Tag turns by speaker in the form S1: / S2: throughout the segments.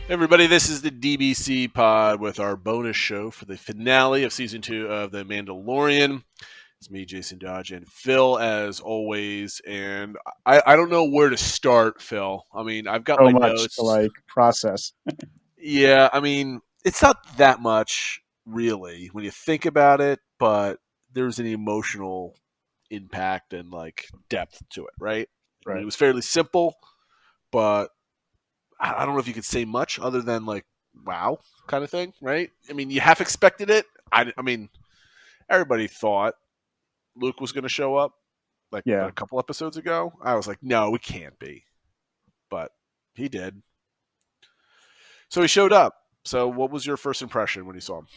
S1: Everybody, this is the DBC pod with our bonus show for the finale of season 2 of The Mandalorian. It's me, Jason Dodge, and Phil, as always. And I don't know where to start, Phil. I mean, I've got
S2: So
S1: my
S2: much to
S1: notes.
S2: process.
S1: Yeah, I mean, it's not that much, really, when you think about it, but there's an emotional impact and, depth to it, right? I mean,
S2: Right.
S1: it was fairly simple, but I don't know if you could say much other than wow kind of thing, right? I mean, you half expected it. I mean, everybody thought Luke was going to show up
S2: Yeah.
S1: a couple episodes ago. I was like, no, it can't be, but he did. So he showed up. So what was your first impression when you saw him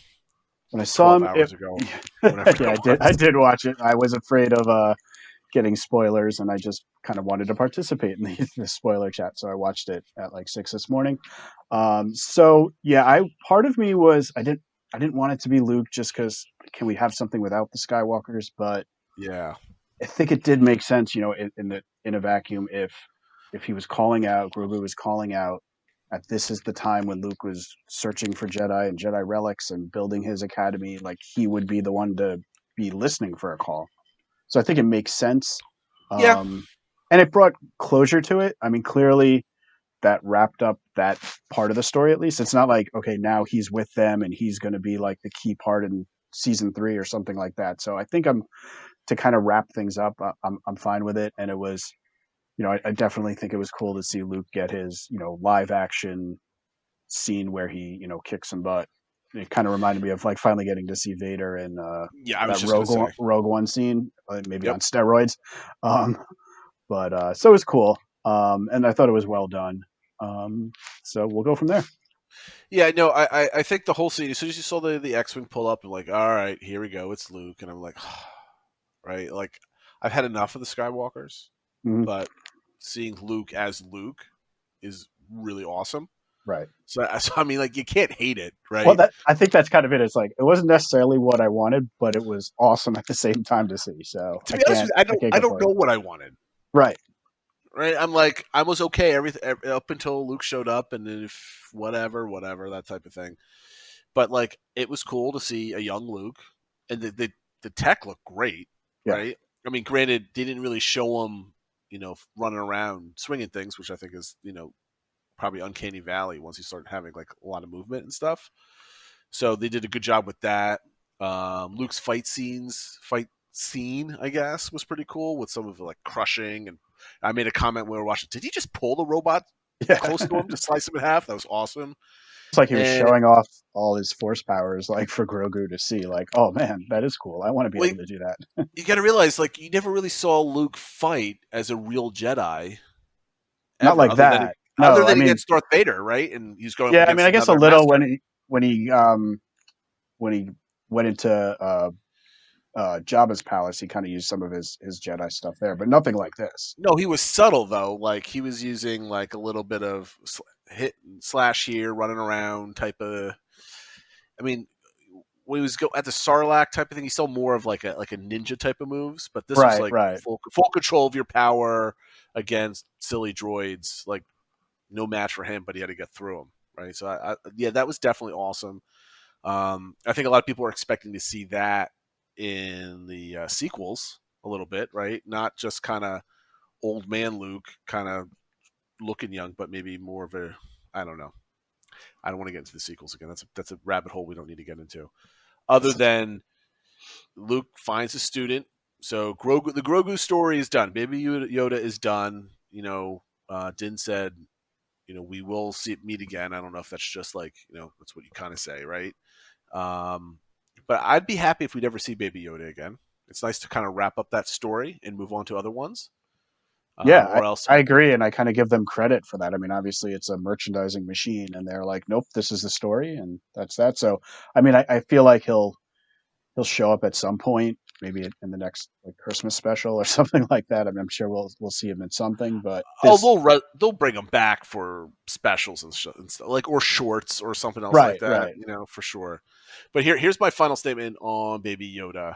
S2: When I saw
S1: 12
S2: him,
S1: hours ago, whenever
S2: yeah,
S1: it
S2: I
S1: was?
S2: did watch it. I was afraid of getting spoilers, and I just kind of wanted to participate in the spoiler chat, so I watched it at like 6 this morning. So yeah, I part of me was I didn't want it to be Luke just because can we have something without the Skywalkers? But
S1: Yeah,
S2: I think it did make sense, in a vacuum, if he was calling out, Grogu was calling out, that this is the time when Luke was searching for Jedi and Jedi relics and building his academy, like he would be the one to be listening for a call. So I think it makes sense,
S1: yeah,
S2: and it brought closure to it. I mean, clearly that wrapped up that part of the story. At least it's not like okay, now he's with them and he's going to be like the key part in season 3 or something like that. So I think I'm to kind of wrap things up. I'm fine with it, and it was I definitely think it was cool to see Luke get his live action scene where he kicks some butt. It kind of reminded me of like finally getting to see Vader in
S1: yeah. I was
S2: that
S1: just gonna say,
S2: Rogue One scene, maybe
S1: yep.
S2: on steroids. Um, but so it was cool, and I thought it was well done. So we'll go from there.
S1: Yeah, no, I think the whole scene. As soon as you saw the X-wing pull up, and all right, here we go, it's Luke, and I'm like, right, like I've had enough of the Skywalkers,
S2: Mhm.
S1: but seeing Luke as Luke is really awesome.
S2: Right.
S1: So I mean, you can't hate it,
S2: Well,
S1: right?
S2: that I think that's kind of it. It's like it wasn't necessarily what I wanted, but it was awesome at the same time to see. So
S1: To be honest with you,
S2: I can't
S1: I don't
S2: complain.
S1: know what I wanted.
S2: Right.
S1: Right? I'm like, I was okay up until Luke showed up, and then if whatever, that type of thing. But it was cool to see a young Luke, and the tech looked great,
S2: Yeah.
S1: right? I mean, granted, they didn't really show him, running around swinging things, which I think is probably uncanny valley once you start having a lot of movement and stuff. So they did a good job with that. Luke's fight scene, I guess, was pretty cool with some of the crushing. And I made a comment when we were watching. Did he just pull the robot
S2: Yeah.
S1: close to him to slice him in half? That was awesome.
S2: It's like he was
S1: And
S2: showing off all his force powers, like for Grogu to see. Like, oh man, that is cool. I want to be
S1: well,
S2: able to do that.
S1: you got to realize, you never really saw Luke fight as a real Jedi
S2: Not
S1: ever,
S2: like that.
S1: other
S2: No, I
S1: than
S2: mean,
S1: against Darth Vader, right? And he's going up
S2: yeah, I mean,
S1: against
S2: I guess a
S1: another
S2: little
S1: master.
S2: when he when he went into Jabba's palace, he kind of used some of his Jedi stuff there, but nothing like this.
S1: No, he was subtle though. He was using a little bit of hit and slash here, running around type of. I mean, when he was at the Sarlacc type of thing, he's still more of like a ninja type of moves. But this was
S2: Right, right.
S1: full control of your power against silly droids. No match for him, but he had to get through them. Right. So yeah, that was definitely awesome. I think a lot of people are expecting to see that in the sequels a little bit, right? Not just kind of old man Luke, kind of looking young, but maybe more of a, I don't know. I don't want to get into the sequels again. That's a rabbit hole we don't need to get into. Other than Luke finds a student, so the Grogu story is done. Baby Yoda is done. Din said, we will meet again. I don't know if that's just that's what you kind of say, right? Um, but I'd be happy if we'd ever see Baby Yoda again. It's nice to kind of wrap up that story and move on to other ones.
S2: Yeah,
S1: Or else,
S2: I agree, and I kind of give them credit for that. I mean, obviously, it's a merchandising machine, and they're like, "Nope, this is the story, and that's that." So, I mean, I feel like he'll show up at some point, maybe in the next like Christmas special or something like that. I mean, I'm sure we'll see him in something, but this,
S1: they'll bring them back for specials and stuff, or shorts or something else like
S2: right,
S1: that,
S2: right,
S1: for sure. But here's my final statement on Baby Yoda.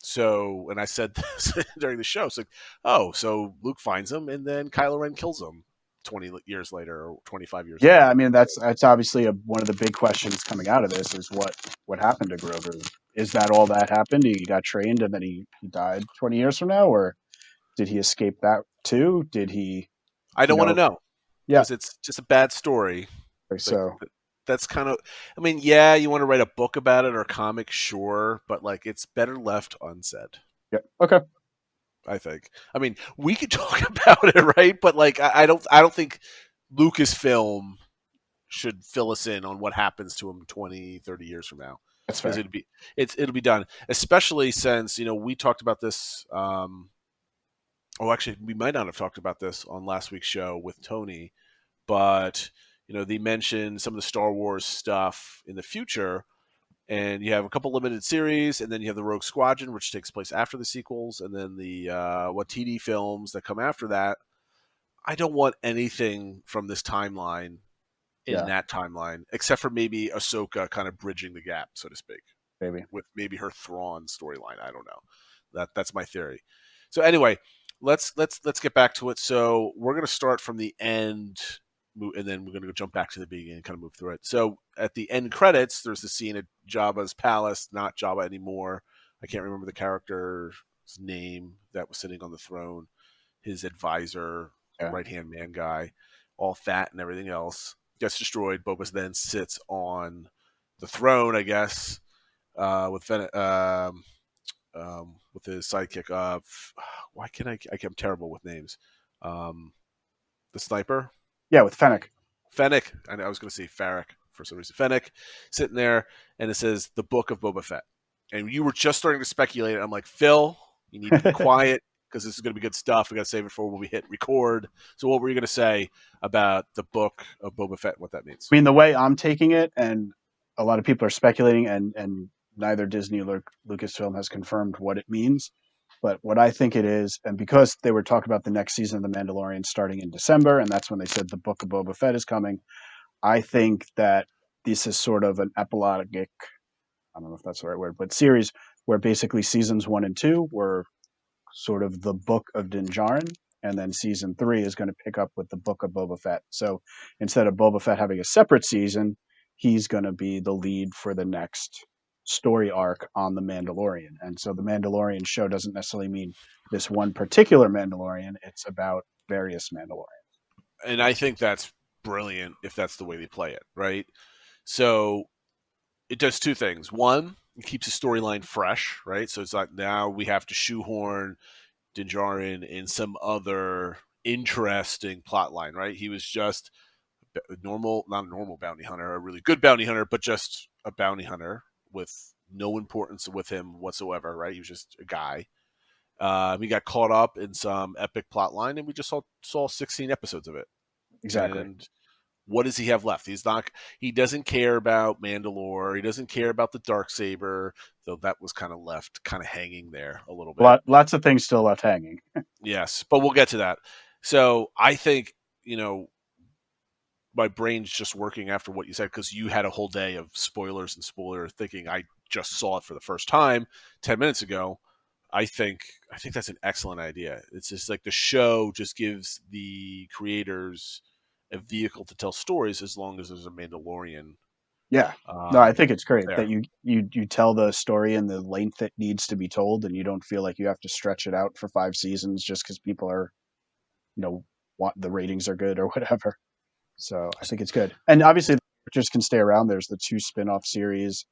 S1: So, and I said this during the show, it's oh, so Luke finds him and then Kylo Ren kills him 20 years later or 25 years
S2: Yeah, I
S1: later.
S2: mean that's obviously one of the big questions coming out of this is what happened to Grover. Is that all that happened? He got trained and then he died 20 years from now, or did he escape that too? Did he,
S1: I
S2: you
S1: don't want to
S2: know?
S1: know
S2: Yeah.
S1: because it's just a bad story. Like
S2: So
S1: that's kind of. I mean, yeah, you want to write a book about it or a comic, sure, but like it's better left unsaid.
S2: yeah, okay,
S1: I think. I mean, we could talk about it, right? But like, I don't think Lucasfilm should fill us in on what happens to him 20, 30 years from now,
S2: that's
S1: because
S2: fair.
S1: it'll be done. Especially since we talked about this. Oh, actually, we might not have talked about this on last week's show with Tony, but they mentioned some of the Star Wars stuff in the future, and you have a couple limited series, and then you have the Rogue Squadron, which takes place after the sequels, and then the Watiti films that come after that. I don't want anything from this timeline in
S2: Yeah,
S1: that timeline, except for maybe Ahsoka kind of bridging the gap, so to speak,
S2: maybe.
S1: with maybe her Thrawn storyline. I don't know. That's my theory. So anyway, let's get back to it. So we're gonna start from the end, and then we're gonna go jump back to the beginning and kind of move through it. So at the end credits, there's the scene at Jabba's palace, not Jabba anymore. I can't remember the character's name that was sitting on the throne. His advisor,
S2: Yeah,
S1: right hand man guy, all fat and everything else, gets destroyed. Boba then sits on the throne, I guess, with his sidekick. Why can I'm terrible with names. Um, the sniper,
S2: yeah, with Fennec.
S1: Fennec. I was going to say Farrak for some reason. Fennec sitting there, and it says the Book of Boba Fett. And you were just starting to speculate. I'm like, Phil, you need to be quiet because this is going to be good stuff. We got to save it for when we hit record. So, what were you going to say about the Book of Boba Fett and what that means?
S2: I mean, the way I'm taking it, and a lot of people are speculating, and neither Disney or Lucasfilm has confirmed what it means. But what I think it is, and because they were talking about the next season of The Mandalorian starting in December, and that's when they said the Book of Boba Fett is coming, I think that this is sort of an epilogic, I don't know if that's the right word, but series where basically seasons 1 and 2 were sort of the book of Din Djarin, and then season 3 is going to pick up with the book of Boba Fett. So instead of Boba Fett having a separate season, he's going to be the lead for the next story arc on the Mandalorian. And so the Mandalorian show doesn't necessarily mean this one particular Mandalorian; it's about various Mandalorians.
S1: And I think that's brilliant if that's the way they play it, right? So it does two things. One, it keeps the storyline fresh, right? So it's like now we have to shoehorn Din Djarin in some other interesting plot line, right? He was just a normal, not a normal bounty hunter, a really good bounty hunter, but just a bounty hunter with no importance with him whatsoever, right? He was just a guy. We got caught up in some epic plot line, and we just saw 16 episodes of it.
S2: Exactly.
S1: And what does he have left? He's not. He doesn't care about Mandalore. He doesn't care about the dark saber. Though that was kind of left, kind of hanging there a little bit.
S2: Lots of things still left hanging.
S1: Yes, but we'll get to that. So I think my brain's just working after what you said because you had a whole day of spoilers and spoiler thinking. I just saw it for the first time 10 minutes ago. I think that's an excellent idea. It's just like the show just gives the creators a vehicle to tell stories as long as there's a Mandalorian
S2: Yeah. No, I
S1: um,
S2: think it's great that
S1: there.
S2: you tell the story in the length it needs to be told, and you don't feel like you have to stretch it out for 5 seasons just because people are, you know, want the ratings are good or whatever. So I think it's good, and obviously the characters can stay around. There's the two spin-off series,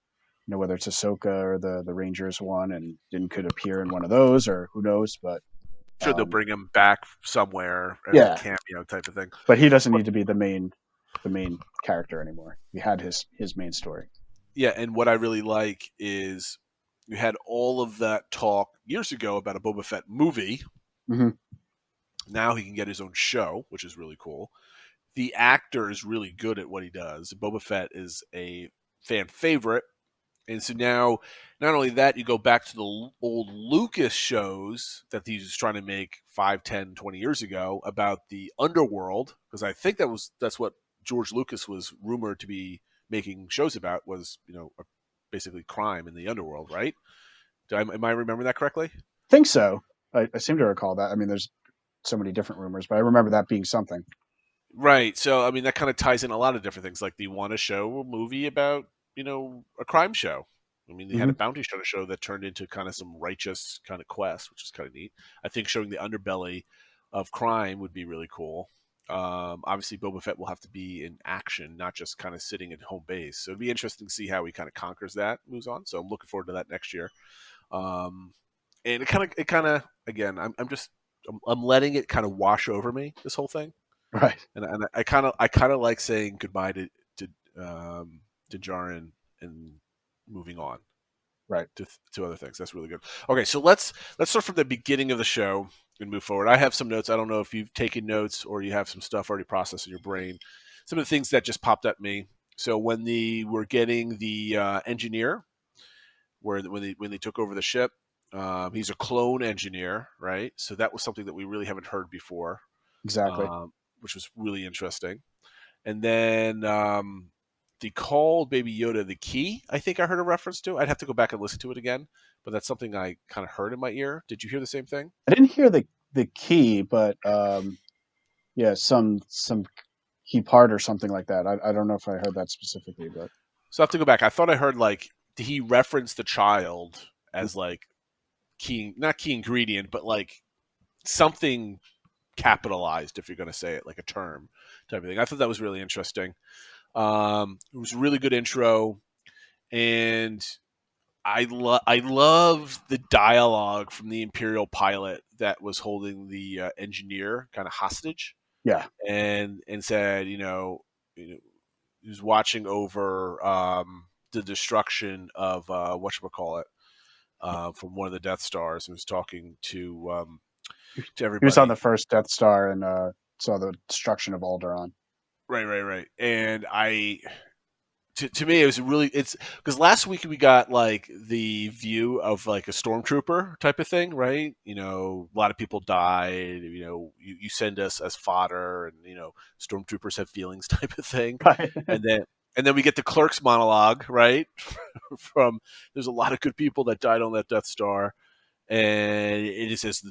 S2: whether it's Ahsoka or the Rangers one, and Din could appear in one of those, or who knows. But
S1: Sure, they'll bring him back somewhere as a
S2: yeah,
S1: cameo type of thing.
S2: but he doesn't
S1: But
S2: need to be the main character anymore. He had his main story.
S1: yeah, and what I really like is you had all of that talk years ago about a Boba Fett movie.
S2: Hmm.
S1: Now he can get his own show, which is really cool. The actor is really good at what he does. Boba Fett is a fan favorite. And so now, not only that, you go back to the old Lucas shows that he was trying to make 5, 10, 20 years ago about the underworld, because I think that's what George Lucas was rumored to be making shows about was, basically crime in the underworld, right? Am I remembering that correctly?
S2: Think so. I seem to recall that. I mean, there's so many different rumors, but I remember that being something.
S1: Right. So I mean that kind of ties in a lot of different things. Like, do you want to show a movie about, a crime show? I mean, they had
S2: Hmm.
S1: a bounty hunter show that turned into kind of some righteous kind of quest, which is kind of neat. I think showing the underbelly of crime would be really cool. Obviously, Boba Fett will have to be in action, not just kind of sitting at home base. So it'd be interesting to see how he kind of conquers that, moves on. So I'm looking forward to that next year. Um, and it kind of, again, I'm letting it kind of wash over me, this whole thing,
S2: Right,
S1: and I kind of like saying goodbye to um, to Jaren and moving on
S2: right.
S1: to other things. That's really good. Okay, so let's start from the beginning of the show and move forward. I have some notes. I don't know if you've taken notes or you have some stuff already processed in your brain. Some of the things that just popped at me. So when they were getting the engineer, when they took over the ship, he's a clone engineer, right? So that was something that we really haven't heard before,
S2: Exactly.
S1: um, which was really interesting. And then the called Baby Yoda the key, I think I heard a reference to. I'd have to go back and listen to it again, but that's something I kind of heard in my ear. Did you hear the same thing?
S2: I didn't hear the key, but yeah, some key part or something like that. I don't know if I heard that specifically, but
S1: So I have to go back. I thought I heard like he referenced the child as like key, not key ingredient, but like something capitalized, if you're going to say it, like a term type of thing. I thought that was really interesting. It was a really good intro, and I love the dialogue from the Imperial pilot that was holding the engineer kind of hostage,
S2: yeah,
S1: and said, he was watching over the destruction of whatchamacallit, from one of the Death Stars, and was talking to
S2: he was on
S1: everybody.
S2: the first Death Star and saw the destruction of Alderaan.
S1: Right, right, right. And to me, it was really, it's because last week we got like the view of like a stormtrooper type of thing, right? A lot of people died. You send us as fodder, and stormtroopers have feelings type of thing,
S2: Right.
S1: and then we get the clerk's monologue, right? From there's a lot of good people that died on that Death Star, and it just says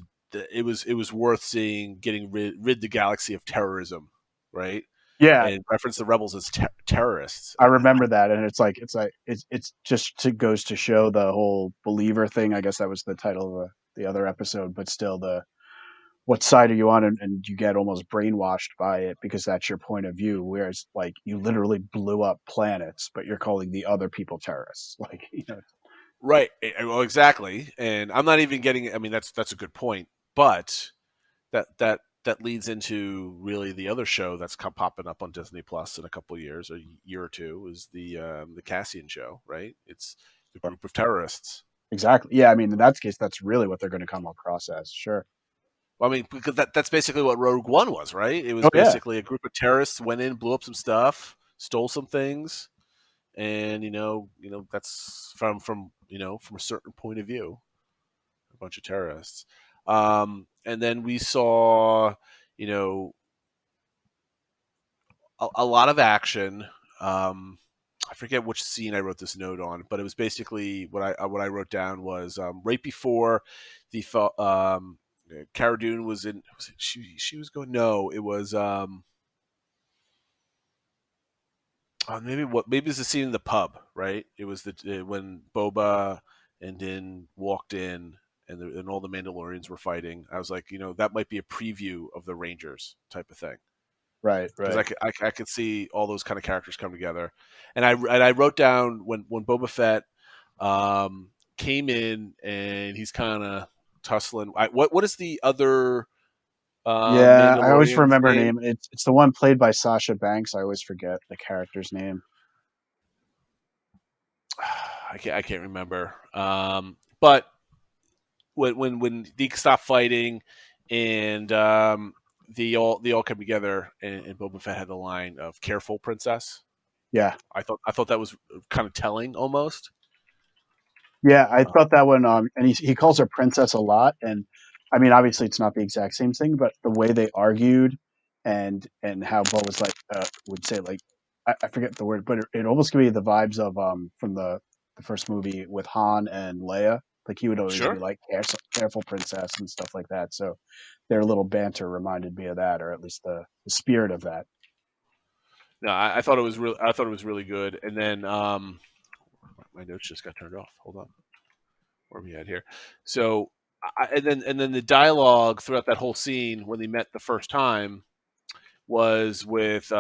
S1: it was worth seeing getting rid the galaxy of terrorism, right?
S2: Yeah,
S1: And reference the rebels as terrorists.
S2: I remember that, and it's just goes to show the whole believer thing. I guess that was the title of the other episode, but still, the what side are you on, and you get almost brainwashed by it because that's your point of view. Whereas, like, you literally blew up planets, but you're calling the other people terrorists. Like,
S1: Right. Well, exactly. And I'm not even getting. I mean, that's a good point. But that leads into really the other show that's popping up on Disney Plus in a couple of years, a year or two, is the Cassian show. Right. It's the group of terrorists.
S2: exactly. Yeah, I mean, in that case, that's really what they're going to come across as. Sure.
S1: Well, I mean, because that's basically what Rogue One was, right? It was
S2: Oh yeah,
S1: basically a group of terrorists went in, blew up some stuff, stole some things, and that's from a certain point of view, a bunch of terrorists. And then we saw, you know, a lot of action. I forget which scene I wrote this note on, but it was basically what I wrote down was right before the Cara Dune was in. She was going? No, it was maybe it's the scene in the pub, right? It was when Boba and Din walked in, and all the Mandalorians were fighting. I was like, that might be a preview of the Rangers type of thing,
S2: right,
S1: because
S2: right.
S1: I could see all those kind of characters come together. And I wrote down when Boba Fett came in, and he's kind of tussling. What is the other
S2: Yeah, I always
S1: Mandalorian's
S2: remember her
S1: name?
S2: name. It's the one played by Sasha Banks. I always forget the character's name.
S1: I can't remember. But when Deke stopped fighting, and they all come together, and Boba Fett had the line of "Careful, Princess."
S2: Yeah,
S1: I thought that was kind of telling almost.
S2: yeah, I
S1: Uh,
S2: thought that one. And he calls her princess a lot, and I mean, obviously, it's not the exact same thing, but the way they argued, and how Bo was like, would say like, I forget the word, but it almost gave me the vibes of from the first movie with Han and Leia. Like he would always be
S1: Sure.
S2: like, "Careful, princess," and stuff like that. So their little banter reminded me of that, or at least the spirit of that.
S1: No, I thought it was really. I thought it was really good. And then my notes just got turned off. Hold on, where are we at here? So, and then the dialogue throughout that whole scene when they met the first time was with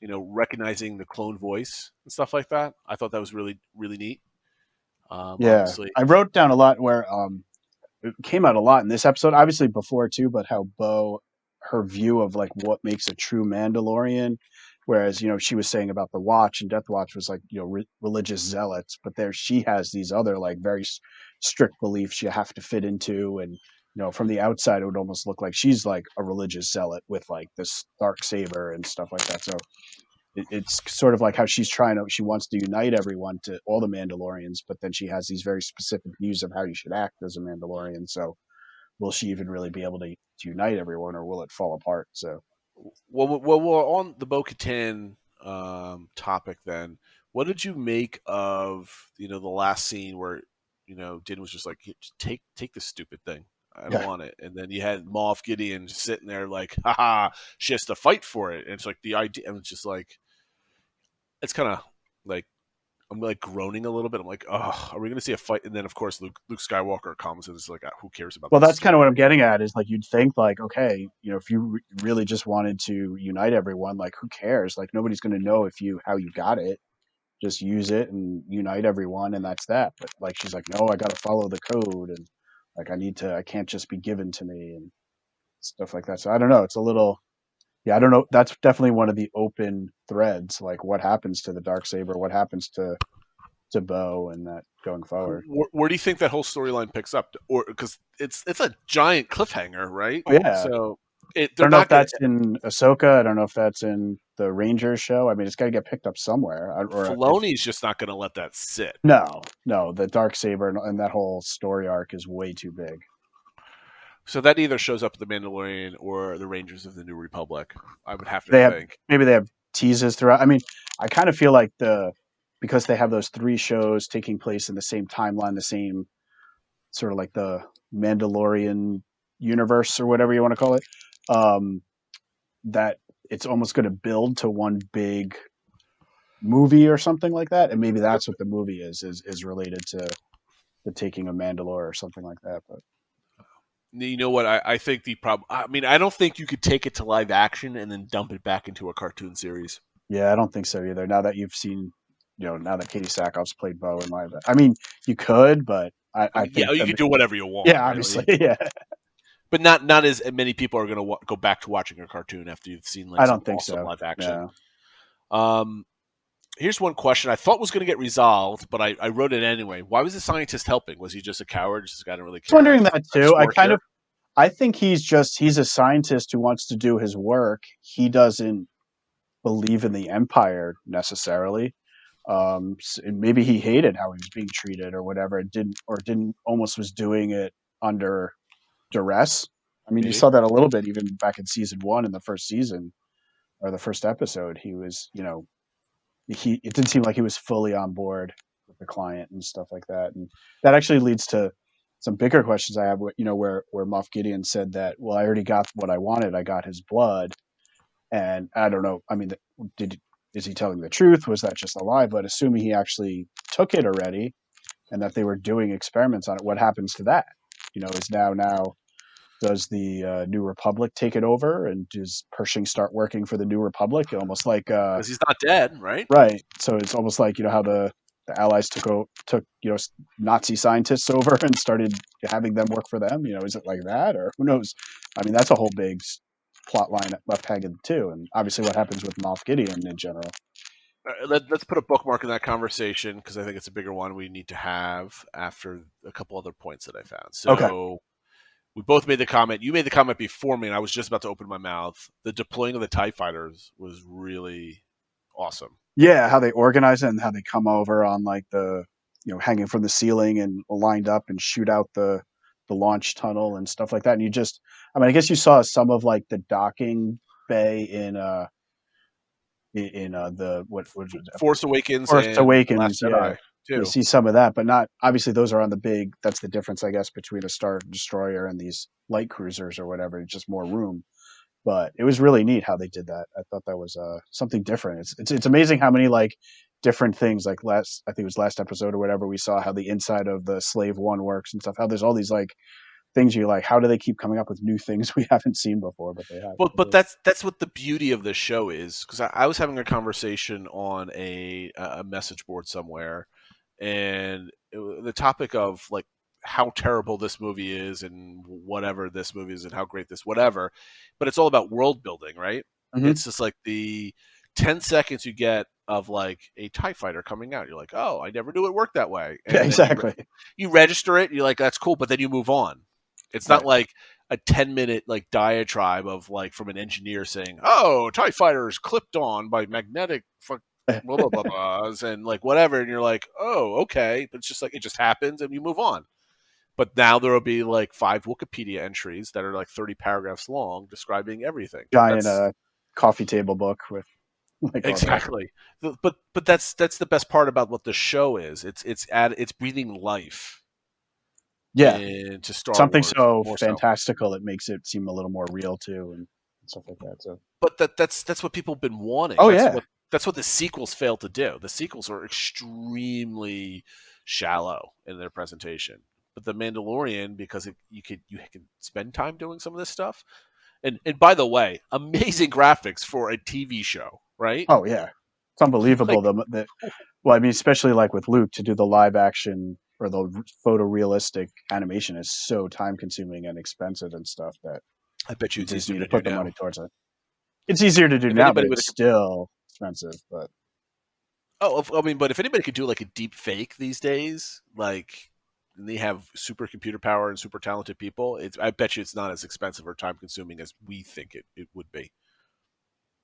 S1: recognizing the clone voice and stuff like that. I thought that was really really neat.
S2: Yeah,
S1: Obviously,
S2: I wrote down a lot where it came out a lot in this episode, obviously before too, but how Bo, her view of like what makes a true Mandalorian, whereas she was saying about the Watch and Death Watch was like religious zealots, but there she has these other like very strict beliefs you have to fit into, and from the outside it would almost look like she's like a religious zealot with like this dark saber and stuff like that. So it's sort of like how she wants to unite everyone, to all the Mandalorians, but then she has these very specific views of how you should act as a Mandalorian. So will she even really be able to unite everyone, or will it fall apart? So
S1: well, we're on the Bo-Katan topic. Then, what did you make of the last scene where Din was just like, "Just take this stupid thing. I don't
S2: yeah,
S1: want it." And then you had Moff Gideon just sitting there like, "Haha, she has to fight for it." And it's like the idea. And it's just like it's kind of like I'm like groaning a little bit. I'm like, "Oh, are we going to see a fight?" And then of course Luke Skywalker comes and it's like, "Who cares about
S2: well,
S1: this
S2: that's kind of
S1: stupid?"
S2: what I'm getting at. Is like you'd think like, okay, if you really just wanted to unite everyone, like who cares? Like nobody's going to know if you how you got it. Just use it and unite everyone, and that's that. But like she's like, no, I got to follow the code, and like I can't just be given to me and stuff like that. So I don't know. It's a little. Yeah, I don't know. That's definitely one of the open threads. Like, what happens to the dark saber? What happens to Bo and that going forward?
S1: Where do you think that whole storyline picks up? Or because it's a giant cliffhanger, right?
S2: Oh yeah,
S1: So
S2: I
S1: they're
S2: don't know if
S1: not going
S2: that's in Ahsoka. I don't know if that's in the Rangers show. I mean, it's got to get picked up somewhere.
S1: to.
S2: Or if
S1: Filoni's just not going to let that sit.
S2: no, the dark saber and that whole story arc is way too big.
S1: So that either shows up in the Mandalorian or the Rangers of the New Republic. I would have to
S2: They have
S1: think.
S2: maybe they have teases throughout. I mean, I kind of feel like because they have those three shows taking place in the same timeline, the same sort of like the Mandalorian universe or whatever you want to call it, um, that it's almost going to build to one big movie or something like that, and maybe that's what the movie is related to the taking of Mandalore or something like that. But
S1: You know what? I think the problem. I mean, I don't think you could take it to live action and then dump it back into a cartoon series.
S2: yeah, I don't think so either. Now that you've seen, now that Katie Sackhoff's played Bo in live, I mean, you could, but
S1: I
S2: I
S1: mean, yeah,
S2: think
S1: you
S2: that
S1: can do whatever you want,
S2: yeah, obviously,
S1: really,
S2: yeah,
S1: but not as many people are going to go back to watching a cartoon after you've seen like
S2: I
S1: some
S2: don't think
S1: awesome
S2: so.
S1: live action.
S2: Yeah,
S1: Um, Here's one question I thought was going to get resolved, but I wrote it anyway. Why was the scientist helping? Was he just a coward? Just got to really
S2: I was
S1: care?
S2: wondering that
S1: I just
S2: too.
S1: work here.
S2: I think he's a scientist who wants to do his work. He doesn't believe in the empire necessarily. Maybe he hated how he was being treated or whatever. It didn't almost was doing it under duress. I mean, you
S1: Maybe.
S2: saw that a little bit even back in season one in the first season or the first episode. He was, he it didn't seem like he was fully on board with the client and stuff like that. And that actually leads to some bigger questions I have. Where Moff Gideon said that, well, I already got what I wanted. I got his blood, and I don't know. I mean, did is he telling the truth? Was that just a lie? But assuming he actually took it already, and that they were doing experiments on it, what happens to that? Is now does the New Republic take it over, and does Pershing start working for the New Republic? Almost like
S1: Because he's not dead, right?
S2: right. So it's almost like how the Allies took Nazi scientists over and started having them work for them. Is it like that, or who knows? I mean, that's a whole big plot line left hanging too, and obviously what happens with Moff Gideon in general.
S1: Let's put a bookmark in that conversation because I think it's a bigger one we need to have after a couple other points that I found.
S2: Okay.
S1: So we both made the comment. You made the comment before me, and I was just about to open my mouth. The deploying of the TIE fighters was really awesome.
S2: Yeah, how they organize it and how they come over on like the hanging from the ceiling and lined up and shoot out the launch tunnel and stuff like that. And I mean, I guess you saw some of like the docking bay in the what was it,
S1: Force Awakens
S2: Force
S1: and Last
S2: Awakens, yeah.
S1: Jedi.
S2: to
S1: too.
S2: see some of that, but not obviously those are on the big. That's the difference, I guess, between a Star Destroyer and these light cruisers or whatever. It's just more room. But it was really neat how they did that. I thought that was something different. It's amazing how many like different things like last I think it was last episode or whatever we saw how the inside of the Slave One works and stuff. How there's all these like things you're like, how do they keep coming up with new things we haven't seen before? But they have.
S1: But that's what the beauty of the show is, because I was having a conversation on a message board somewhere, and the topic of like how terrible this movie is and whatever this movie is and how great this whatever, but it's all about world building, right?
S2: Hmm.
S1: It's just like the 10 seconds you get of like a TIE fighter coming out, you're like, oh, I never knew it worked that way,
S2: Yeah,
S1: and then
S2: exactly.
S1: you register it, you're like, that's cool, but then you move on. It's not
S2: Right.
S1: like a 10-minute like diatribe of like from an engineer saying, "Oh, TIE fighters clipped on by magnetic blah blah blah blahs and like whatever," and you're like, "Oh, okay." But it's just like it just happens and you move on. But now there will be like 5 Wikipedia entries that are like 30 paragraphs long describing everything.
S2: Giant
S1: That's
S2: coffee table book with like all that.
S1: exactly. But that's the best part about what the show is. It's breathing life
S2: Yeah,
S1: into Star
S2: something
S1: Wars
S2: so
S1: more so.
S2: fantastical it makes it seem a little more real too, and stuff like that. So,
S1: But that's what people have been wanting.
S2: oh yeah,
S1: That's what the sequels failed to do. The sequels are extremely shallow in their presentation. But the Mandalorian, because you can spend time doing some of this stuff. And by the way, amazing graphics for a TV show, right?
S2: oh yeah, it's unbelievable.
S1: Like
S2: The well, I mean, especially like with Luke to do the live action or the photorealistic animation is so time consuming and expensive and stuff that
S1: I bet you it's easier
S2: Disney to
S1: to do
S2: put the
S1: now.
S2: money towards it. It's easier to do
S1: If
S2: now, but
S1: anybody would
S2: it's still expensive. But
S1: I mean, but if anybody could do like a deep fake these days, like and they have supercomputer power and super talented people, I bet you it's not as expensive or time consuming as we think it would be.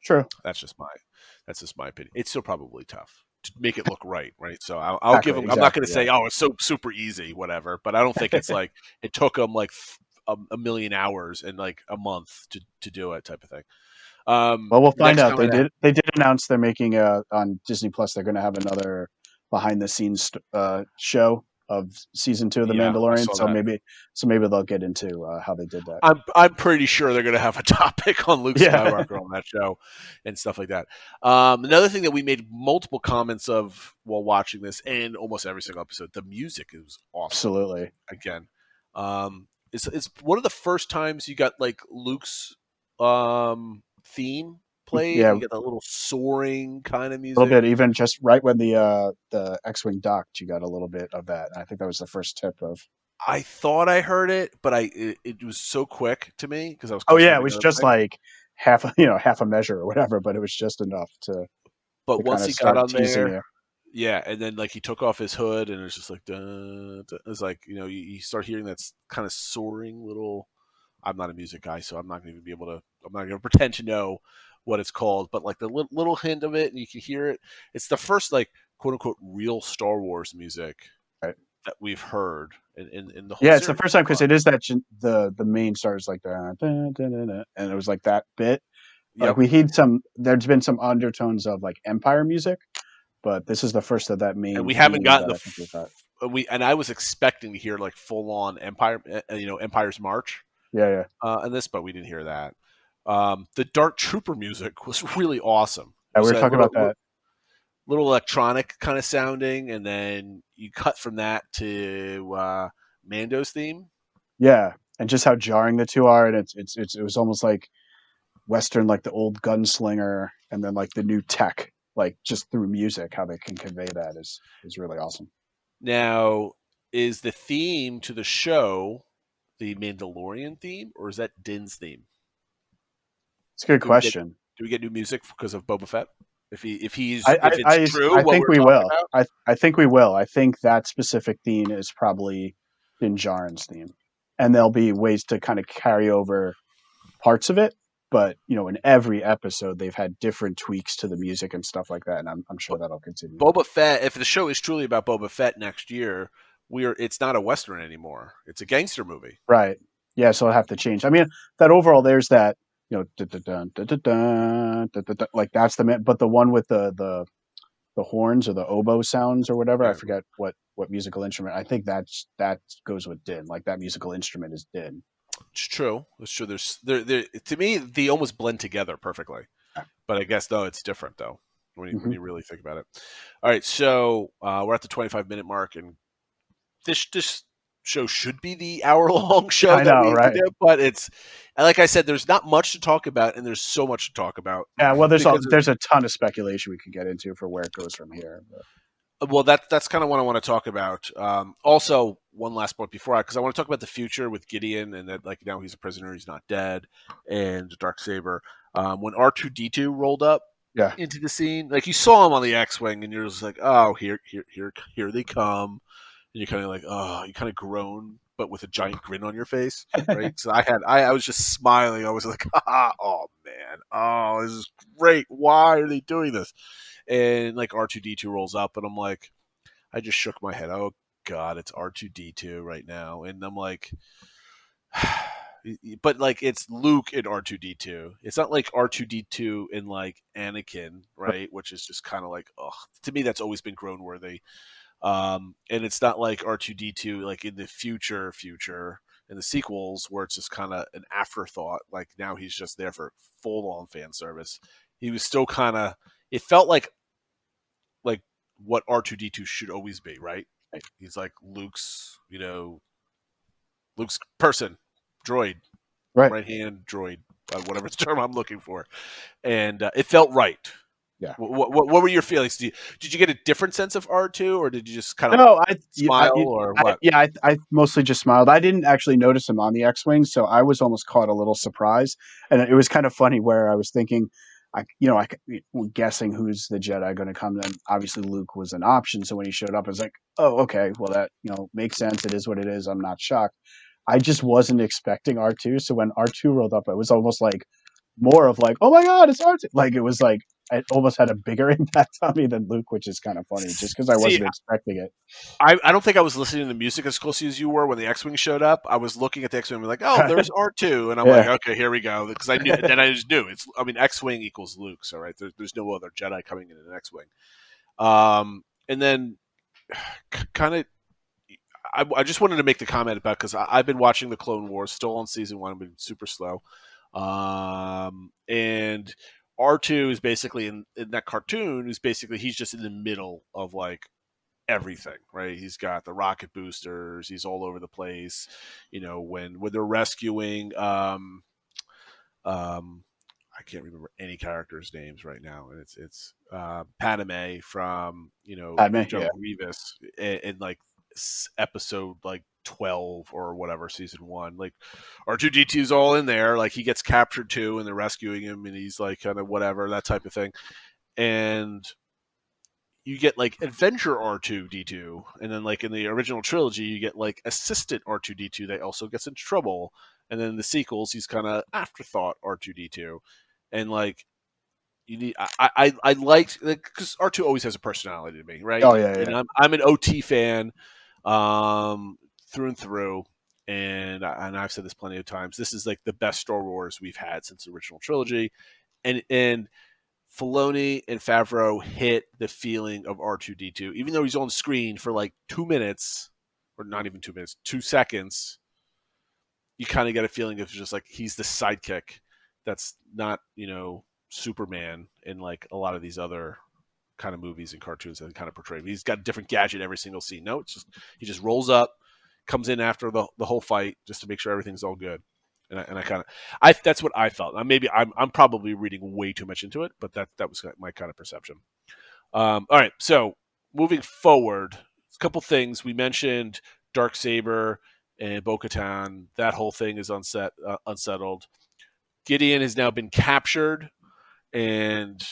S2: true,
S1: That's just my opinion. It's still probably tough to make it look right, right? So I'll give
S2: exactly,
S1: them. I'm not going
S2: exactly,
S1: to
S2: yeah.
S1: say, oh, it's so super easy, whatever. But I don't think it's like it took them like a million hours and like a month to do it, type of thing.
S2: Well, we'll find
S1: Next
S2: out.
S1: comment.
S2: They did announce they're making a on Disney Plus. They're going to have another behind the scenes show of season 2 of The
S1: Yeah, I
S2: Mandalorian.
S1: saw that.
S2: So maybe they'll get into how they did that.
S1: I'm pretty sure they're going to have a topic on Luke
S2: Yeah.
S1: Skywalker on that show and stuff like that. Another thing that we made multiple comments of while watching this, and almost every single episode, the music is awesome.
S2: Absolutely.
S1: Again, it's one of the first times you got like Luke's theme played.
S2: Yeah,
S1: You get that little soaring kind of
S2: a little
S1: music.
S2: bit. Even just right when the X-wing docked, you got a little bit of that. And I think that was the first tip of.
S1: I thought I heard it, but it was so quick to me because I was
S2: Oh yeah, it
S1: concentrating
S2: was
S1: on other
S2: just
S1: things.
S2: like half a measure or whatever, but it was just enough
S1: But
S2: to kind
S1: once
S2: of
S1: he got
S2: start
S1: on
S2: teasing
S1: there,
S2: you.
S1: yeah, and then like he took off his hood, and it's just like, duh, duh. It's like you start hearing that kind of soaring little. I'm not a music guy, so I'm not going to be able to. I'm not going to pretend to know what it's called, but like the little hint of it, and you can hear it. It's the first like quote unquote real Star Wars music
S2: Right.
S1: that we've heard in the whole
S2: Yeah, it's the
S1: series
S2: first
S1: so
S2: time because
S1: far.
S2: it is that the main stars like and it was like that bit. Like
S1: Yep.
S2: we heard some. There's been some undertones of like Empire music, but this is the first of that
S1: And
S2: main
S1: we haven't
S2: theme
S1: gotten
S2: that I think we've had.
S1: we and I was expecting to hear like full on Empire, Empire's March,
S2: Yeah, yeah.
S1: in this, but we didn't hear that. The Dark Trooper music was really awesome. It
S2: Yeah, we
S1: was
S2: were
S1: a
S2: talking about that.
S1: little electronic kind of sounding, and then you cut from that to Mando's theme.
S2: Yeah, and just how jarring the two are, and it was almost like Western, like the old gunslinger, and then like the new tech, like just through music, how they can convey that is really awesome.
S1: Now, is the theme to the show the Mandalorian theme, or is that Din's theme?
S2: It's a good
S1: Do we get
S2: question.
S1: do we get new music because of Boba Fett? If it's
S2: I
S1: true
S2: I
S1: what
S2: think
S1: we're
S2: we
S1: talking
S2: will.
S1: about,
S2: I think we will. I think that specific theme is probably Din Djarin's theme, and there'll be ways to kind of carry over parts of it. But in every episode they've had different tweaks to the music and stuff like that, and I'm sure
S1: but
S2: that'll continue.
S1: Boba Fett. If the show is truly about Boba Fett next year, it's not a western anymore. It's a gangster movie.
S2: Right. Yeah, so I'll have to change. I mean, that overall, there's that, dun, dun, dun, dun, dun, dun, dun, dun, dun, like that's but the one with the the horns or the oboe sounds or whatever. I
S1: Yeah,
S2: forget what musical instrument. I think that goes with Din. Like that musical instrument is Din.
S1: it's true. It's true. There. To me, they almost blend together perfectly. But I guess though it's different though when
S2: Mm-hmm.
S1: you really think about it. All right, so we're at the 25-minute mark, and this show should be the hour-long show
S2: I
S1: that
S2: know,
S1: we
S2: right?
S1: do, but it's like I said, there's not much to talk about, and there's so much to talk about
S2: Yeah. Well,
S1: because
S2: there's a ton of speculation we could get into for where it goes from here. But,
S1: well, that's kind of what I want to talk about. Also, one last point before because I want to talk about the future with Gideon and that like now he's a prisoner, he's not dead, and Dark Saber. When R2D2 rolled up
S2: yeah.
S1: into the scene, like you saw him on the X-wing, and you're just like, oh, here they come, and you're kind of like, oh, you kind of groan, but with a giant grin on your face, right? So I was just smiling. I was like, oh man, oh, this is great. Why are they doing this? And like R2D2 rolls up, and I'm like, I just shook my head. Oh God, it's R2D2 right now, and I'm like, but like it's Luke and R2D2. It's not like R2D2 and like Anakin, right? Which is just kind of like, oh, to me that's always been grown worthy. And it's not like R2D2 like in the future in the sequels where it's just kind of an afterthought. Like now he's just there for full on fan service. He was still kind of. It felt like what R2D2 should always be, right? He's like Luke's person, droid,
S2: Right.
S1: right hand droid, whatever the term I'm looking for, and it felt right.
S2: Yeah.
S1: What were your feelings? Did you get a different sense of R2, or did you just kind of
S2: No,
S1: smile, or what?
S2: yeah, I mostly just smiled. I didn't actually notice him on the X-wing, so I was almost caught a little surprise. And it was kind of funny where I was thinking, guessing who's the Jedi going to come. Then obviously Luke was an option. So when he showed up, I was like, oh, okay, well that makes sense. It is what it is. I'm not shocked. I just wasn't expecting R2. So when R2 rolled up, it was almost like more of like, oh my god, it's R2. Like it was like it almost had a bigger impact on me than Luke, which is kind of funny, just because I
S1: See,
S2: wasn't expecting it.
S1: I don't think I was listening to music as closely as you were when the X-wing showed up. I was looking at the X-wing and like, oh, there's R2, and I'm like,
S2: Yeah,
S1: okay, here we go, because I knew. Then I just knew it's. I mean, X-wing equals Luke, so right there's no other Jedi coming in an X-wing. And then kind of I just wanted to make the comment about because I've been watching the Clone Wars, still on season one. I've been super slow, and R2 is basically in that cartoon. Is basically he's just in the middle of like everything, right? He's got the rocket boosters. He's all over the place. When they're rescuing um, I can't remember any characters' names right now, and it's Padme from
S2: Padme. Yeah,
S1: General Grievous in like episode like 12 or whatever, season one. Like R2D2 is all in there. Like he gets captured too, and they're rescuing him, and he's like kind of whatever that type of thing. And you get like Adventure R2D2, and then like in the original trilogy, you get like Assistant R2D2 that also gets into trouble, and then in the sequels, he's kind of afterthought R2D2, and like you need I liked because R2 always has a personality to me, right?
S2: oh yeah,
S1: And
S2: yeah.
S1: I'm an OT fan, through and through. And I've said this plenty of times. This is like the best Star Wars we've had since the original trilogy, and Filoni and Favreau hit the feeling of R2D2, even though he's on screen for like 2 minutes, or not even 2 minutes, 2 seconds. You kind of get a feeling of just like he's the sidekick that's not, Superman in like a lot of these other kind of movies and cartoons that kind of portray. He's got a different gadget every single scene. No, it's just he just rolls up, comes in after the whole fight just to make sure everything's all good. And I kind of that's what I felt. Maybe I'm probably reading way too much into it, but that was my kind of perception. All right, so moving forward, a couple things we mentioned: Dark Saber and Bo-Katan. That whole thing is unsettled. Gideon has now been captured, and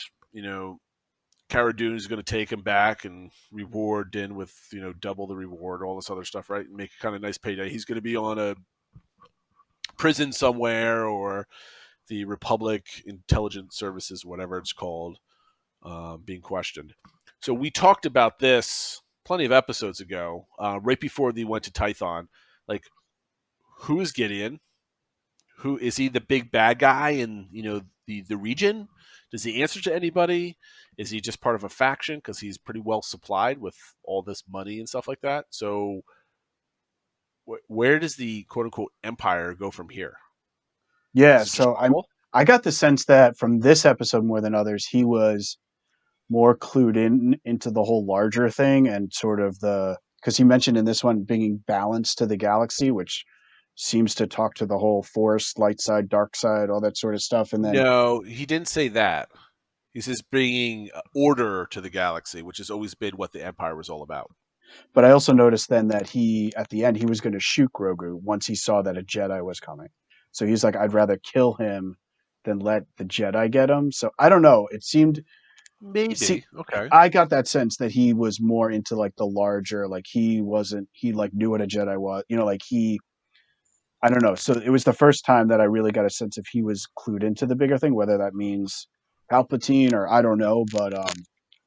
S1: Cara Dune is going to take him back and reward Din with double the reward, all this other stuff, right? And make a kind of nice payday. He's going to be on a prison somewhere, or the Republic Intelligence Services, whatever it's called, being questioned. So we talked about this plenty of episodes ago, right before they went to Tython. Like, who is Gideon? who is he the big bad guy in the region? Does he answer to anybody? Is he just part of a faction because he's pretty well supplied with all this money and stuff like that? So where does the quote unquote empire go from here?
S2: Yeah,
S1: Does it just
S2: so
S1: crumble?
S2: I got the sense that from this episode more than others, he was more clued in into the whole larger thing and sort of the because he mentioned in this one bringing balance to the galaxy, which seems to talk to the whole force, light side, dark side, all that sort of stuff. And then,
S1: No, he didn't say that. He says bringing order to the galaxy, which has always been what the empire was all about.
S2: but I also noticed then that he at the end he was going to shoot Grogu once he saw that a Jedi was coming. So he's like, I'd rather kill him than let the Jedi get him. So I don't know. It seemed see
S1: Maybe. Okay.
S2: I got that sense that he was more into like the larger, like he wasn't he like knew what a Jedi was, like he I don't know. So it was the first time that I really got a sense if he was clued into the bigger thing, whether that means Palpatine or I don't know, but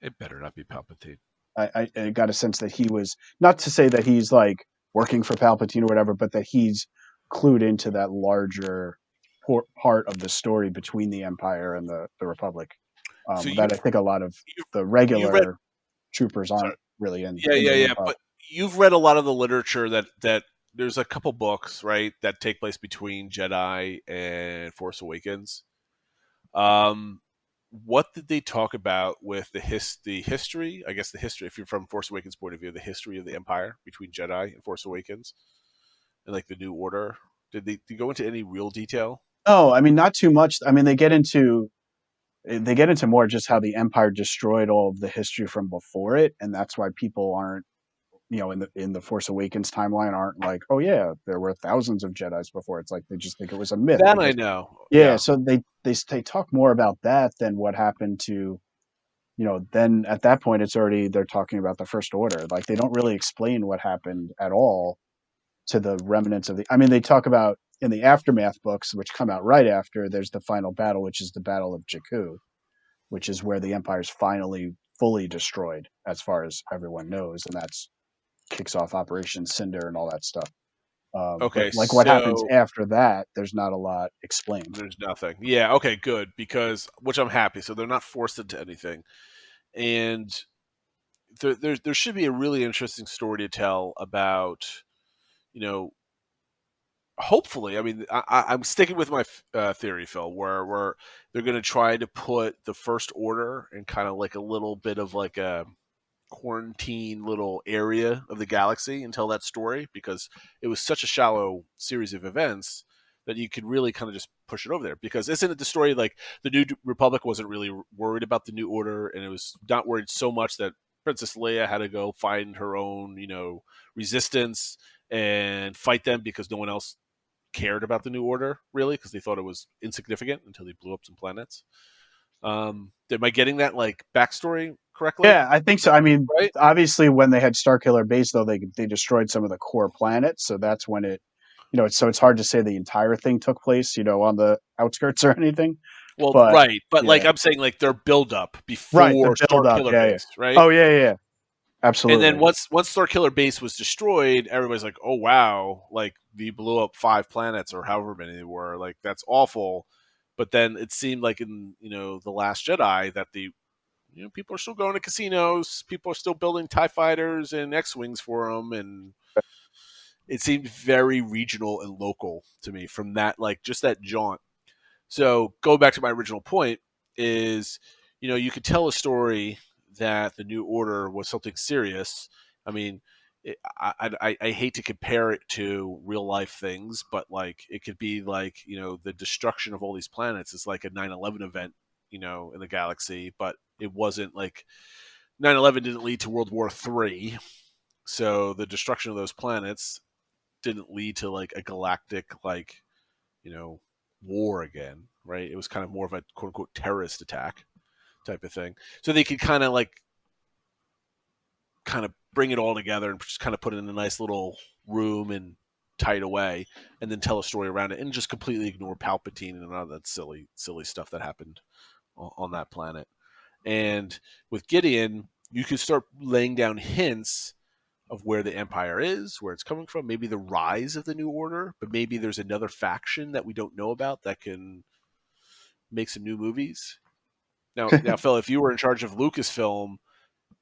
S1: It better not be Palpatine.
S2: I got a sense that he was not to say that he's like working for Palpatine or whatever, but that he's clued into that larger part of the story between the Empire and the Republic.
S1: So
S2: That I think a lot of
S1: you've
S2: the
S1: you read
S2: regular troopers
S1: sorry.
S2: aren't really
S1: Yeah,
S2: into
S1: yeah,
S2: the
S1: yeah.
S2: Republic.
S1: But you've read a lot of the literature that there's a couple books, right, that take place between Jedi and Force Awakens. Um, what did they talk about with the history? I guess the history, if you're from Force Awakens point of view, the history of the Empire between Jedi and Force Awakens, and like the New Order. Did they go into any real detail?
S2: Oh, I mean, not too much. I mean, they get into more just how the Empire destroyed all of the history from before it, and that's why people aren't, in the Force Awakens timeline, aren't like, oh yeah, there were thousands of Jedi's before. It's like they just think it was a myth
S1: That I
S2: because
S1: know.
S2: yeah.
S1: Yeah.
S2: So they talk more about that than what happened to then at that point it's already they're talking about the First Order. Like they don't really explain what happened at all to the remnants of the. I mean, they talk about in the aftermath books, which come out right after. There's the final battle, which is the Battle of Jakku, which is where the Empire's finally fully destroyed, as far as everyone knows, and that's kicks off Operation Cinder and all that stuff. But
S1: Okay.
S2: like what happens
S1: So
S2: after that, there's not a lot explained.
S1: there's nothing. Yeah. Okay. Good. Because which I'm happy. So they're not forced into anything, and there should be a really interesting story to tell about you know hopefully, I mean, I'm sticking with my theory, Phil, where they're going to try to put the First Order in kind of like a little bit of like a quarantine little area of the galaxy and tell that story because it was such a shallow series of events that you could really kind of just push it over there. Because isn't it the story like the New Republic wasn't really worried about the New Order and it was not worried so much that Princess Leia had to go find her own, resistance and fight them because no one else cared about the New Order really because they thought it was insignificant until they blew up some planets. Am I getting that like backstory correctly?
S2: Yeah, I think so. I mean,
S1: Right?
S2: obviously, when they had Starkiller Base, though, they destroyed some of the core planets, so that's when it's hard to say the entire thing took place, on the outskirts or anything.
S1: Well,
S2: But
S1: right, but like
S2: yeah,
S1: I'm saying, like their build up
S2: right, the
S1: before
S2: build
S1: Star
S2: up,
S1: Killer
S2: yeah, yeah.
S1: Base, right?
S2: Oh yeah, yeah, yeah.
S1: And then
S2: Absolutely.
S1: once Star Killer Base was destroyed, everybody's like, "Oh wow, like we blew up 5 planets or however many they were. Like that's awful." But then it seemed like in the Last Jedi that the people are still going to casinos, people are still building Tie fighters and X wings for them, and it seemed very regional and local to me from that like just that jaunt. So going back to my original point is, you could tell a story that the New Order was something serious. I mean, I hate to compare it to real life things, but like it could be like the destruction of all these planets is like a 9/11 event, in the galaxy, but it wasn't like 9/11 didn't lead to World War III, so the destruction of those planets didn't lead to like a galactic like you know, war again, right? It was kind of more of a quote unquote terrorist attack type of thing. So they could kind of bring it all together and just kind of put it in a nice little room and tie it away and then tell a story around it and just completely ignore Palpatine and all that silly stuff that happened on that planet. And with Gideon, you could start laying down hints of where the Empire is, where it's coming from, maybe the rise of the New Order, but maybe there's another faction that we don't know about that can make some new movies. Now, Phil, if you were in charge of Lucasfilm,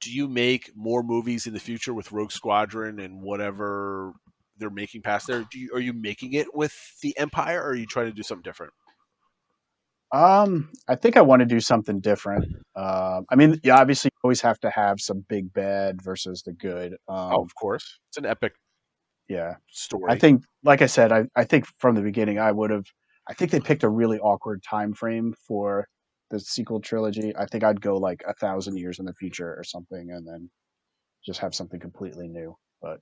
S1: do you make more movies in the future with Rogue Squadron and whatever they're making past there? Are you making it with the Empire, or are you trying to do something different?
S2: I think I want to do something different. I mean, yeah, obviously, you always have to have some big bad versus the good.
S1: Oh, of course, it's an epic
S2: Yeah, I
S1: story.
S2: think, like I said, I think from the beginning, I would have. I think they picked a really awkward time frame for the sequel trilogy. I think I'd go like 1,000 years in the future or something, and then just have something completely new. But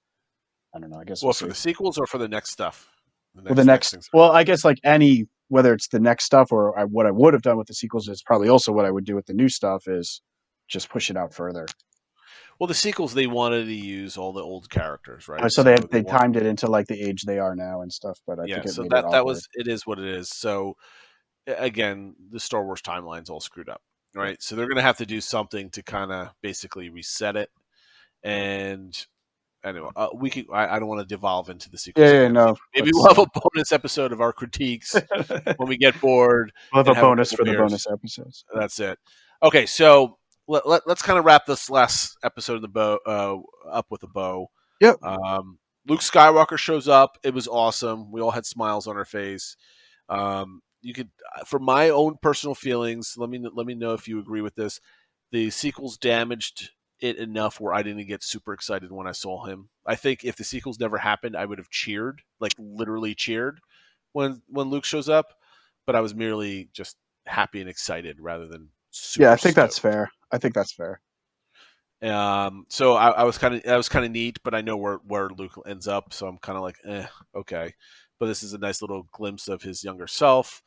S2: I don't know. I guess we'll
S1: Well, for
S2: see.
S1: the sequels or for the next stuff, the
S2: Well, the
S1: next
S2: next,
S1: things.
S2: well, I guess like any, whether it's the next stuff or what I would have done with the sequels is probably also what I would do with the new stuff is just push it out further.
S1: Well, the sequels they wanted to use all the old characters, right?
S2: So they
S1: So they
S2: they
S1: want,
S2: timed it into like the age they are now and stuff, but I
S1: yeah.
S2: think it
S1: So
S2: made it
S1: that
S2: awkward.
S1: was it is what it is. So again, the Star Wars timeline's all screwed up,
S2: Yeah,
S1: right? So they're going to have to do something to kind of basically reset it. And anyway, we can. I don't want to devolve into the sequels
S2: yeah,
S1: again.
S2: no,
S1: Maybe
S2: let's.
S1: we'll have a bonus episode of our critiques when we get bored
S2: We'll have
S1: and
S2: a
S1: have a
S2: bonus
S1: couple
S2: for the
S1: beers.
S2: bonus episodes.
S1: That's it. Okay, so let's kind of wrap this last episode of the bow up with a bow.
S2: Yep.
S1: Um, Luke Skywalker shows up. It was awesome. We all had smiles on our face. You could, for my own personal feelings, let me know if you agree with this. The sequels damaged it enough where I didn't get super excited when I saw him. I think if the sequels never happened, I would have cheered, like literally cheered when Luke shows up. But I was merely just happy and excited rather than
S2: Yeah, I
S1: super
S2: think that's
S1: stoked.
S2: fair. I think that's fair.
S1: So I was kind of neat, but I know where Luke ends up, so I'm kind of like, okay. But this is a nice little glimpse of his younger self.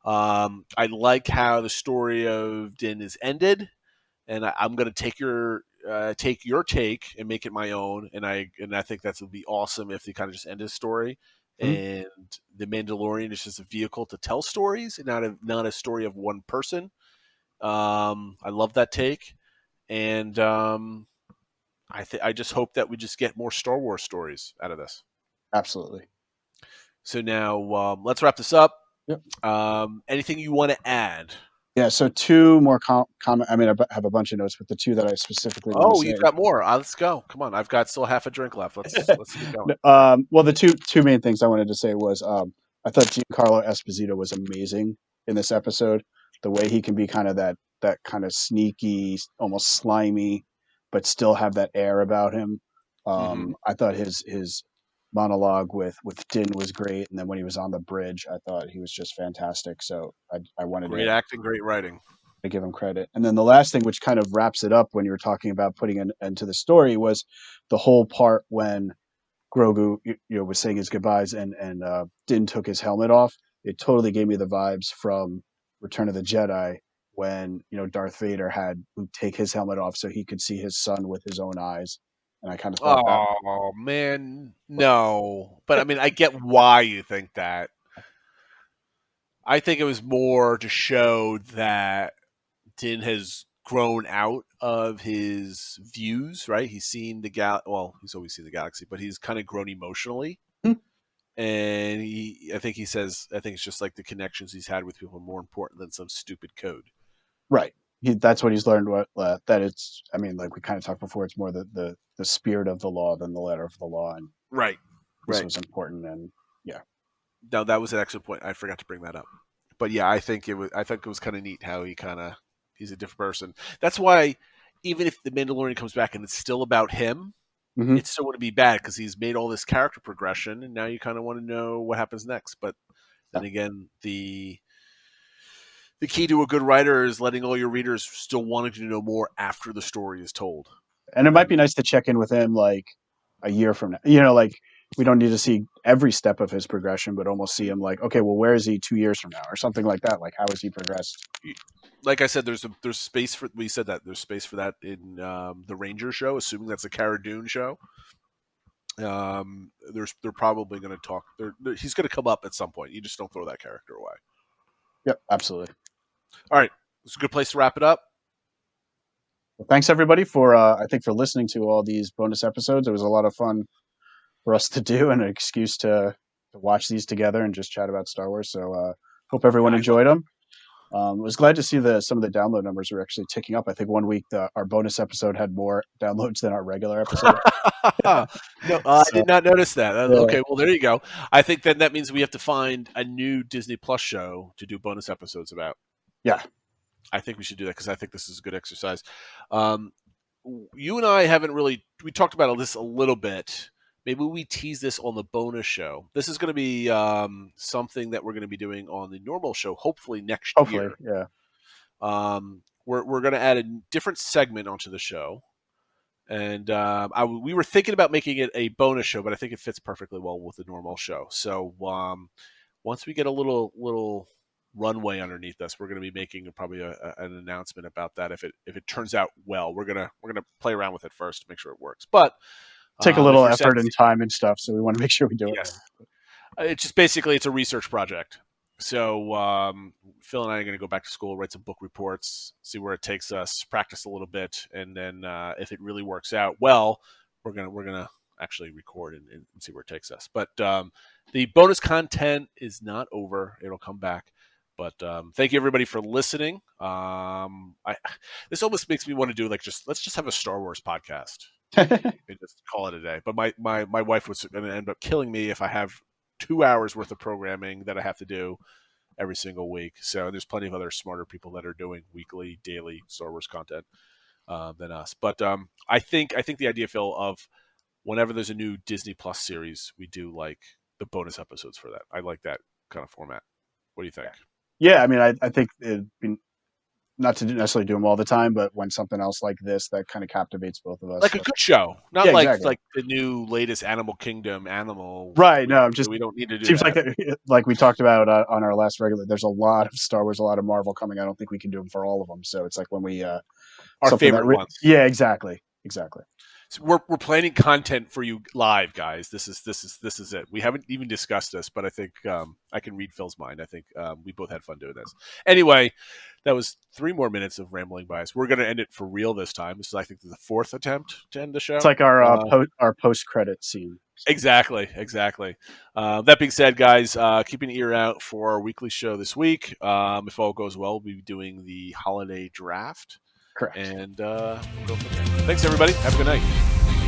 S1: I like how the story of Din is ended, and I'm gonna take your take and make it my own, and I think that would be awesome if they kind of just end his story.
S2: Mhm.
S1: And the Mandalorian is just a vehicle to tell stories, and not a story of one person. I love that take. And I just hope that we just get more Star Wars stories out of this.
S2: Absolutely.
S1: So now let's wrap this up.
S2: Yep.
S1: Anything you want to add?
S2: Yeah. So two more comment. I mean, have a bunch of notes, but the two that I specifically want to
S1: Oh, you've
S2: say.
S1: got more. Let's go. Come on, I've got still half a drink left. Let's get going.
S2: Well, the two main things I wanted to say was I thought Giancarlo Esposito was amazing in this episode. The way he can be kind of that kind of sneaky, almost slimy, but still have that air about him.
S1: Mm-hmm.
S2: I thought his monologue with Din was great, and then when he was on the bridge, I thought he was just fantastic. So I wanted
S1: Great acting, great writing.
S2: to give him credit. And then the last thing, which kind of wraps it up when you were talking about putting an end to the story, was the whole part when Grogu, was saying his goodbyes and Din took his helmet off. It totally gave me the vibes from Return of the Jedi when Darth Vader had Luke take his helmet off so he could see his son with his own eyes. And I kind of thought that.
S1: Oh man, no. But I mean, I get why you think that. I think it was more to show that Din has grown out of his views, right? He's seen the well, he's always seen the galaxy, but he's kind of grown emotionally.
S2: Hmm,
S1: And I think it's just like the connections he's had with people are more important than some stupid code.
S2: right. That's what he's learned. That it's. I mean, like we kind of talked before, it's more the spirit of the law than the letter of the law, and
S1: Right.
S2: this
S1: Right.
S2: was important. And yeah,
S1: No, that was an excellent point. I forgot to bring that up. But yeah, I think it was kind of neat how he's a different person. That's why even if the Mandalorian comes back and it's still about him,
S2: hmm
S1: it's still going to be bad because he's made all this character progression, and now you kind of want to know what happens next. But
S2: yeah.
S1: then again, the key to a good writer is letting all your readers still wanting to know more after the story is told.
S2: And it might be
S1: And
S2: nice to check in with him like a year from now. Like we don't need to see every step of his progression, but almost see him like, okay, well, where is he 2 years from now, or something like that? Like, how has he progressed?
S1: like I said, there's space for we said that there's space for that in the Ranger show, assuming that's a Cara Dune show. They're probably going to talk. He's going to come up at some point. You just don't throw that character away.
S2: Yep, absolutely.
S1: All right, it's a good place to wrap it up.
S2: Well, thanks everybody for I think for listening to all these bonus episodes. It was a lot of fun for us to do and an excuse to watch these together and just chat about Star Wars. So hope
S1: Yeah,
S2: everyone
S1: I love
S2: enjoyed them. Was glad to see some of the download numbers are actually ticking up. I think one week our bonus episode had more downloads than our regular episode.
S1: No, I
S2: So
S1: did not notice that.
S2: yeah,
S1: Okay, well there you go. I think then that means we have to find a new Disney Plus show to do bonus episodes about.
S2: yeah,
S1: I think we should do that because I think this is a good exercise. Um, you and I haven't really we talked about this a little bit. Maybe we tease this on the bonus show. This is going to be something that we're going to be doing on the normal show, hopefully next
S2: hopefully,
S1: year.
S2: yeah.
S1: We're going to add a different segment onto the show, and we were thinking about making it a bonus show, but I think it fits perfectly well with the normal show. So once we get a little runway underneath us, we're going to be making probably an announcement about that. If it turns out well, we're gonna play around with it first to make sure it works. But
S2: Take a
S1: if
S2: little
S1: you're
S2: effort and
S1: sensing,
S2: time and stuff, so we want to make sure we do it right.
S1: yes, it's just basically it's a research project. So Phil and I are going to go back to school, write some book reports, see where it takes us, practice a little bit, and then if it really works out well, we're gonna actually record and see where it takes us. But the bonus content is not over; it'll come back. But thank you everybody for listening. This almost makes me want to do like let's just have a Star Wars podcast and just call it a day. But my wife was going to end up killing me if I have 2 hours worth of programming that I have to do every single week. So there's plenty of other smarter people that are doing weekly, daily Star Wars content than us. But I think the idea, Phil, of whenever there's a new Disney Plus series, we do like the bonus episodes for that. I like that kind of format. What do you think?
S2: Yeah, I mean, I think it'd be not to necessarily do them all the time, but when something else like this that kind of captivates both of us.
S1: Like a
S2: So,
S1: good show, not
S2: yeah,
S1: like
S2: exactly.
S1: like the new latest Animal Kingdom animal.
S2: Right. No, just
S1: We don't need to do
S2: seems like
S1: that.
S2: like we talked about on our last regular. There's a lot of Star Wars, a lot of Marvel coming. I don't think we can do them for all of them. So it's like when we
S1: Our
S2: something
S1: favorite ones.
S2: yeah, exactly, exactly.
S1: So we're planning content for you live, guys. This is it. We haven't even discussed this, but I think I can read Phil's mind. I think we both had fun doing this. Anyway, that was 3 more minutes of rambling by us. We're going to end it for real this time. This is, I think, the fourth attempt to end the
S2: It's
S1: show.
S2: like our post credit scene. So.
S1: Exactly. That being said, guys, keep an ear out for our weekly show this week. If all goes well, we'll be doing the holiday draft,
S2: Correct.
S1: and we'll go from there. Thanks, everybody. Have a good night.